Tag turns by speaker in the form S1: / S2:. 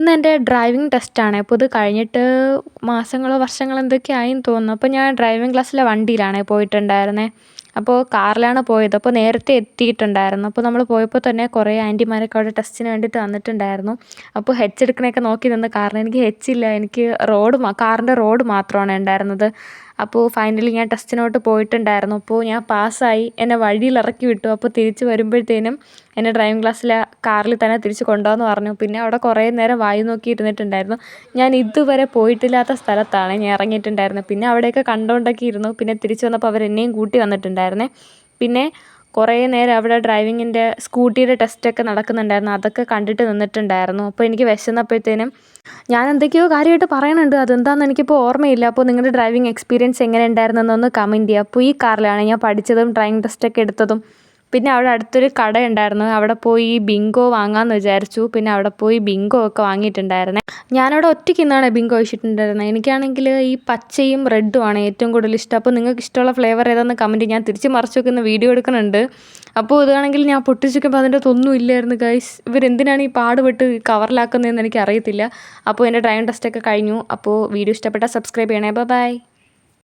S1: ഇന്ന് എൻ്റെ ഡ്രൈവിംഗ് ടെസ്റ്റാണ്. അപ്പോൾ ഇത് കഴിഞ്ഞിട്ട് മാസങ്ങളോ വർഷങ്ങളോ എന്തൊക്കെയോ ആയിന്ന് തോന്നുന്നു. അപ്പോൾ ഞാൻ ഡ്രൈവിംഗ് ക്ലാസ്സിലെ വണ്ടിയിലാണേ പോയിട്ടുണ്ടായിരുന്നത്. അപ്പോൾ കാറിലാണ് പോയത്. അപ്പോൾ നേരത്തെ എത്തിയിട്ടുണ്ടായിരുന്നു. അപ്പോൾ നമ്മൾ പോയപ്പോൾ തന്നെ കുറേ ആൻറ്റിമാരൊക്കെ അവിടെ ടെസ്റ്റിന് വേണ്ടിയിട്ട് വന്നിട്ടുണ്ടായിരുന്നു. അപ്പോൾ ഹെച്ച് എടുക്കണയൊക്കെ നോക്കി നിന്ന്. കാരണം എനിക്ക് ഹെച്ചില്ല. എനിക്ക് കാറിൻ്റെ റോഡ് മാത്രമാണ് ഉണ്ടായിരുന്നത്. അപ്പോൾ ഫൈനലി ഞാൻ ടെസ്റ്റിനോട്ട് പോയിട്ടുണ്ടായിരുന്നു. അപ്പോൾ ഞാൻ പാസ്സായി. എന്നെ വഴിയിൽ ഇറക്കി വിട്ടു. അപ്പോൾ തിരിച്ച് വരുമ്പോഴത്തേനും എന്നെ ഡ്രൈവിംഗ് ക്ലാസ്സിലെ കാറിൽ തന്നെ തിരിച്ച് കൊണ്ടുപോകാമെന്ന് പറഞ്ഞു. പിന്നെ അവിടെ കുറേ നേരം വായി നോക്കി ഇരുന്നിട്ടുണ്ടായിരുന്നു. ഞാൻ ഇതുവരെ പോയിട്ടില്ലാത്ത സ്ഥലത്താണ് ഞാൻ ഇറങ്ങിയിട്ടുണ്ടായിരുന്നത്. പിന്നെ അവിടെയൊക്കെ കണ്ടുകൊണ്ടൊക്കെ ഇരുന്നു. പിന്നെ തിരിച്ച് വന്നപ്പോൾ അവരെന്നെയും കൂട്ടി വന്നിട്ടുണ്ടായിരുന്നേ. പിന്നെ കുറേ നേരം അവിടെ ഡ്രൈവിങ്ങിൻ്റെ സ്കൂട്ടിയുടെ ടെസ്റ്റൊക്കെ നടക്കുന്നുണ്ടായിരുന്നു. അതൊക്കെ കണ്ടിട്ട് നിന്നിട്ടുണ്ടായിരുന്നു. അപ്പോൾ എനിക്ക് വിശന്നപ്പോഴത്തേനും ഞാൻ എന്തൊക്കെയോ കാര്യമായിട്ട് പറയണുണ്ട്. അതെന്താണെന്ന് എനിക്കിപ്പോൾ ഓർമ്മയില്ല. അപ്പോൾ നിങ്ങളുടെ ഡ്രൈവിംഗ് എക്സ്പീരിയൻസ് എങ്ങനെ ഉണ്ടായിരുന്നെന്നൊന്ന് കമൻറ്റ് ചെയ്യുക. അപ്പോൾ ഈ കാറിലാണ് ഞാൻ പഠിച്ചതും ഡ്രൈവിംഗ് ടെസ്റ്റൊക്കെ എടുത്തതും. പിന്നെ അവിടെ അടുത്തൊരു കടയുണ്ടായിരുന്നു. അവിടെ പോയി ബിങ്കോ വാങ്ങാമെന്ന് വിചാരിച്ചു. പിന്നെ അവിടെ പോയി ബിങ്കോ ഒക്കെ വാങ്ങിയിട്ടുണ്ടായിരുന്നേ. ഞാനവിടെ ഒറ്റയ്ക്ക് നിന്നാണ് ബിങ്കോ കഴിച്ചിട്ടുണ്ടായിരുന്നത്. എനിക്കാണെങ്കിൽ ഈ പച്ചയും റെഡും ആണ് ഏറ്റവും കൂടുതൽ ഇഷ്ടം. അപ്പോൾ നിങ്ങൾക്ക് ഇഷ്ടമുള്ള ഫ്ലേവർ ഏതാണെന്ന് കമൻറ്റ് ഞാൻ തിരിച്ച് മറിച്ചൊക്കെ ഒന്ന് വീഡിയോ എടുക്കുന്നുണ്ട്. അപ്പോൾ ഇതാണെങ്കിൽ ഞാൻ പൊട്ടിച്ചൊക്കെ അതിൻ്റെ അകത്തൊന്നും ഇല്ലായിരുന്നു ഗൈസ്. ഇവരെന്തിനാണ് ഈ പാടുപെട്ട് കവറിലാക്കുന്നതെന്ന് എനിക്കറിയത്തില്ല. അപ്പോൾ എൻ്റെ ഡ്രൈവിംഗ് ടെസ്റ്റൊക്കെ കഴിഞ്ഞു. അപ്പോൾ വീഡിയോ ഇഷ്ടപ്പെട്ടാൽ സബ്സ്ക്രൈബ് ചെയ്യണേ. ബൈ.